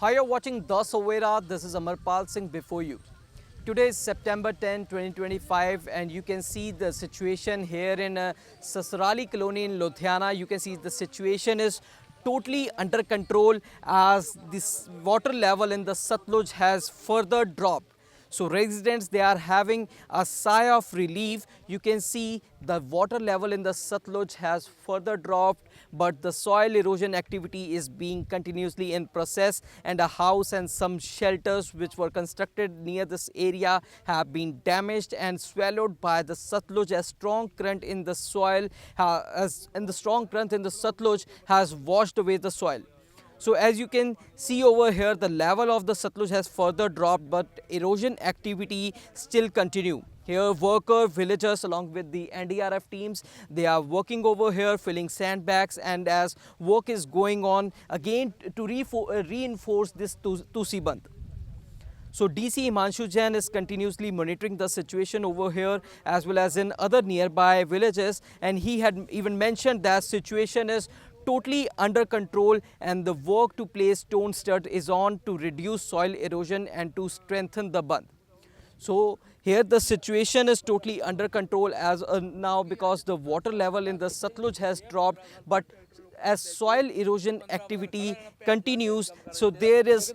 Hi, you're watching The Sowera. This is Amarpal Singh before you. Today is September 10, 2025, and you can see the situation here in Sasarali colony in Ludhiana. You can see the situation is totally under control as this water level in the Satluj has further dropped. So residents, they are having a sigh of relief. You can see the water level in the Satluj has further dropped, but the soil erosion activity is being continuously in process, and a house and some shelters which were constructed near this area have been damaged and swallowed by the Satluj. A strong current in the soil, the strong current in the Satluj has washed away the soil. So as you can see over here, the level of the Satluj has further dropped, but erosion activity still continue. Here worker, villagers along with the NDRF teams, they are working over here filling sandbags, and as work is going on again to reinforce this Tusi Bandh. So DC Himanshu Jain is continuously monitoring the situation over here as well as in other nearby villages, and he had even mentioned that situation is totally under control and the work to place stone stud is on to reduce soil erosion and to strengthen the bandh. So here the situation is totally under control as now, because the water level in the Satluj has dropped, but as soil erosion activity continues, so there is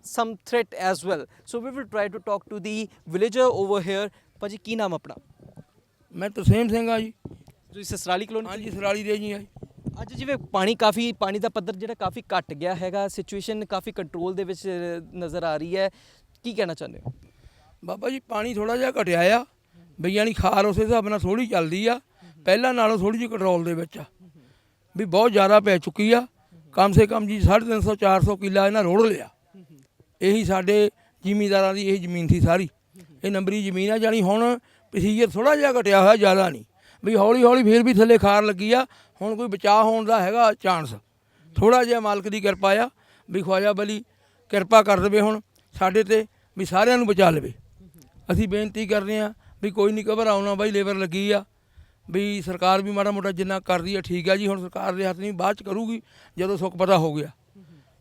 some threat as well. So we will try to talk to the villager over here. Paji, ਕੀ ਨਾਮ ਆਪਣਾ? ਮੈਂ ਤਰਸੇਮ ਸਿੰਘ ਆ ਜੀ। ਤੁਸੀਂ Sasrali colony? ਹਾਂਜੀ ਸਰਾਲੀ ਦੇ ਜੀ ਆ। ਅੱਜ ਜਿਵੇਂ ਪਾਣੀ ਦਾ ਪੱਧਰ ਜਿਹੜਾ ਕਾਫੀ ਘਟ ਗਿਆ ਹੈਗਾ, ਸਿਚੁਏਸ਼ਨ ਕਾਫੀ ਕੰਟਰੋਲ ਦੇ ਵਿੱਚ ਨਜ਼ਰ ਆ ਰਹੀ ਹੈ, ਕੀ ਕਹਿਣਾ ਚਾਹੁੰਦੇ ਹੋ? ਬਾਬਾ ਜੀ ਪਾਣੀ ਥੋੜਾ ਜਿਹਾ ਘਟਿਆ ਆ, ਵੀ ਯਾਨੀ ਖਾਰ ਉਸੇ ਹਿਸਾਬ ਨਾਲ ਥੋੜੀ ਚੱਲਦੀ ਆ, ਪਹਿਲਾਂ ਨਾਲੋਂ ਥੋੜੀ ਜਿਹੀ ਕੰਟਰੋਲ ਦੇ ਵਿੱਚ ਆ, ਵੀ ਬਹੁਤ ਜ਼ਿਆਦਾ ਪੈ ਚੁੱਕੀ ਆ। ਕਮ ਸੇ ਕਮ ਜੀ 350 400 ਕਿੱਲਾ ਇਹਨਾਂ ਰੋੜ ਲਿਆ। ਇਹੀ ਸਾਡੇ ਜ਼ਿਮੀਂਦਾਰਾਂ ਦੀ ਇਹ ਜ਼ਮੀਨ ਸੀ ਸਾਰੀ, ਇਹ ਨੰਬਰੀ ਜ਼ਮੀਨ ਆ। ਜਾਣੀ ਹੁਣ ਪ੍ਰੋਸੀਜਰ ਥੋੜਾ ਜਿਹਾ ਘਟਿਆ ਹੋਇਆ, ਜ਼ਿਆਦਾ ਨਹੀਂ, ਵੀ ਹੌਲੀ ਹੌਲੀ ਫਿਰ ਵੀ ਥੱਲੇ ਖਾਰ ਲੱਗੀ ਆ। ਹੁਣ ਕੋਈ ਬਚਾਅ ਹੋਣ ਦਾ ਹੈਗਾ ਚਾਂਸ, ਥੋੜਾ ਜਿਹਾ ਮਾਲਕ ਦੀ ਕਿਰਪਾ ਆ, ਵੀ ਖਵਾਜਾ ਬਲੀ ਕਿਰਪਾ ਕਰ ਦੇਵੇ ਹੁਣ ਸਾਡੇ ਤੇ, ਵੀ ਸਾਰਿਆਂ ਨੂੰ ਬਚਾ ਲਵੇ। ਅਸੀਂ ਬੇਨਤੀ ਕਰਦੇ ਹਾਂ ਵੀ ਕੋਈ ਨਹੀਂ ਘਬਰਾਉਣਾ ਬਾਈ, ਲੇਬਰ ਲੱਗੀ ਆ, ਵੀ ਸਰਕਾਰ ਵੀ ਮਾੜਾ ਮੋਟਾ ਜਿੰਨਾ ਕਰਦੀ ਆ ਠੀਕ ਆ ਜੀ। ਹੁਣ ਸਰਕਾਰ ਦੇ ਹੱਥ ਨਹੀਂ, ਬਾਅਦ 'ਚ ਕਰੂਗੀ ਜਦੋਂ ਸੁੱਖ ਪਤਾ ਹੋ ਗਿਆ।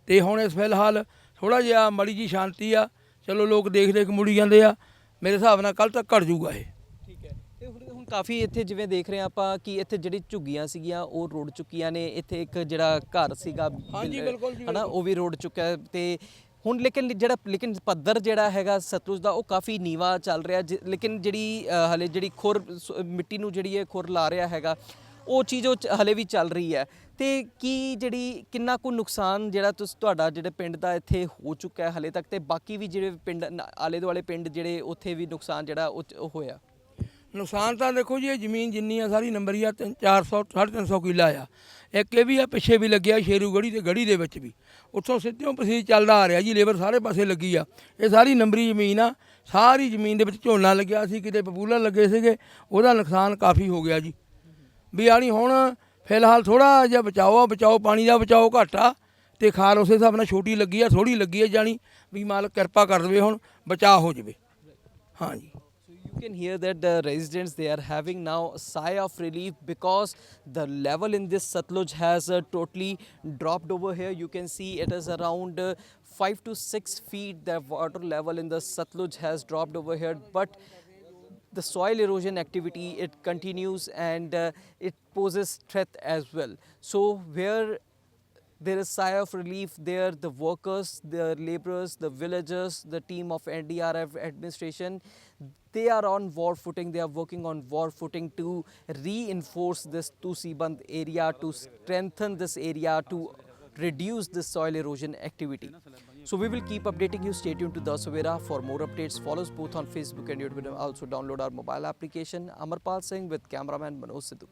ਤੇ ਹੁਣ ਇਸ ਫਿਲਹਾਲ ਥੋੜਾ ਜਿਹਾ ਮਾੜੀ ਜੀ ਸ਼ਾਂਤੀ ਆ। ਚਲੋ ਲੋਕ ਦੇਖ ਮੁੜੀ ਜਾਂਦੇ ਆ, ਮੇਰੇ ਹਿਸਾਬ ਨਾਲ ਕੱਲ੍ਹ ਤੱਕ ਘਟ ਜੂਗਾ ਇਹ। ਠੀਕ ਹੈ। ਤੇ ਹੁਣ ਕਾਫੀ ਇੱਥੇ ਜਿਵੇਂ ਦੇਖ ਰਹੇ ਆਪਾਂ ਕਿ ਇੱਥੇ ਜਿਹੜੀ ਝੁੱਗੀਆਂ ਸੀਗੀਆਂ ਉਹ ਰੁੜ ਚੁੱਕੀਆਂ ਨੇ। ਇੱਥੇ ਇੱਕ ਜਿਹੜਾ ਘਰ ਸੀਗਾ ਹਨਾ, ਉਹ ਵੀ ਰੁੜ ਚੁੱਕਿਆ। ਤੇ ਹੁਣ ਲੇਕਿਨ ਪੱਧਰ ਜਿਹੜਾ ਹੈਗਾ ਸਤਲੁਜ ਦਾ ਉਹ ਕਾਫੀ ਨੀਵਾ ਚੱਲ ਰਿਹਾ, ਲੇਕਿਨ ਜਿਹੜੀ ਹਲੇ ਜਿਹੜੀ ਖੁਰ ਮਿੱਟੀ ਨੂੰ ਜਿਹੜੀ ਇਹ ਖੁਰ ਲਾ ਰਿਹਾ ਹੈਗਾ, ਉਹ ਚੀਜ਼ ਉਹ ਹਲੇ ਵੀ ਚੱਲ ਰਹੀ ਹੈ। ਤੇ ਕੀ ਜਿਹੜੀ ਕਿੰਨਾ ਕੁ ਨੁਕਸਾਨ ਜਿਹੜਾ ਤੁਹਾਡਾ ਜਿਹੜੇ ਪਿੰਡ ਦਾ ਇੱਥੇ ਹੋ ਚੁੱਕਾ ਹੈ ਹਲੇ ਤੱਕ, ਤੇ ਬਾਕੀ ਵੀ ਜਿਹੜੇ ਪਿੰਡ ਆਲੇ ਦੁਆਲੇ ਪਿੰਡ ਜਿਹੜੇ ਉੱਥੇ ਵੀ ਨੁਕਸਾਨ ਜਿਹੜਾ ਉਹ ਹੋਇਆ? ਨੁਕਸਾਨ ਤਾਂ ਦੇਖੋ ਜੀ, ਇਹ ਜ਼ਮੀਨ ਜਿੰਨੀ ਆ ਸਾਰੀ ਨੰਬਰੀ ਆ, 400 350 ਕਿੱਲਾ ਆ। ਇੱਕ ਇਹ ਵੀ ਆ ਪਿੱਛੇ ਵੀ ਲੱਗਿਆ ਸ਼ੇਰੂ ਗੜੀ ਦੇ ਵਿੱਚ ਵੀ, ਉੱਥੋਂ ਸਿੱਧਿਓਂ ਪ੍ਰੋਸੀਜ ਚੱਲਦਾ ਆ ਰਿਹਾ ਜੀ। ਲੇਬਰ ਸਾਰੇ ਪਾਸੇ ਲੱਗੀ ਆ, ਇਹ ਸਾਰੀ ਨੰਬਰੀ ਜ਼ਮੀਨ ਆ। ਸਾਰੀ ਜ਼ਮੀਨ ਦੇ ਵਿੱਚ ਝੋਨਾ ਲੱਗਿਆ ਸੀ, ਕਿਤੇ ਪਪੂਲਰ ਲੱਗੇ ਸੀਗੇ, ਉਹਦਾ ਨੁਕਸਾਨ ਕਾਫੀ ਹੋ ਗਿਆ ਜੀ। ਵੀ ਆਣੀ ਹੁਣ ਫਿਲਹਾਲ ਥੋੜਾ ਜਿਹਾ ਬਚਾਓ ਪਾਣੀ ਦਾ ਬਚਾਓ ਘੱਟ ਆ, ਤੇ ਖਾਰ ਉਸੇ ਹਿਸਾਬ ਨਾਲ ਛੋਟੀ ਲੱਗੀ ਆ, ਥੋੜੀ ਲੱਗੀ ਆ। ਜਾਣੀ ਵੀ ਮਾਲਕ ਕਿਰਪਾ ਕਰ ਦੇਵੇ, ਹੁਣ ਬਚਾਅ ਹੋ ਜਾਵੇ। ਹਾਂਜੀ। You can hear that the residents, they are having now a sigh of relief because the level in this Satluj has totally dropped over here. You can see it is around 5 to 6 feet. The water level in the Satluj has dropped over here, but the soil erosion activity, it continues, and it poses threat as well. So where there is sigh of relief there, the workers, the laborers, the villagers, the team of NDRF administration, they are on war footing. They are working on war footing to reinforce this Tusi Bandh area, to strengthen this area, to reduce this soil erosion activity. So we will keep updating you. Stay tuned to The Sowera for more updates. Follow us both on Facebook and YouTube. Also download our mobile application. Amarpal Singh with cameraman Manoj Sidhu.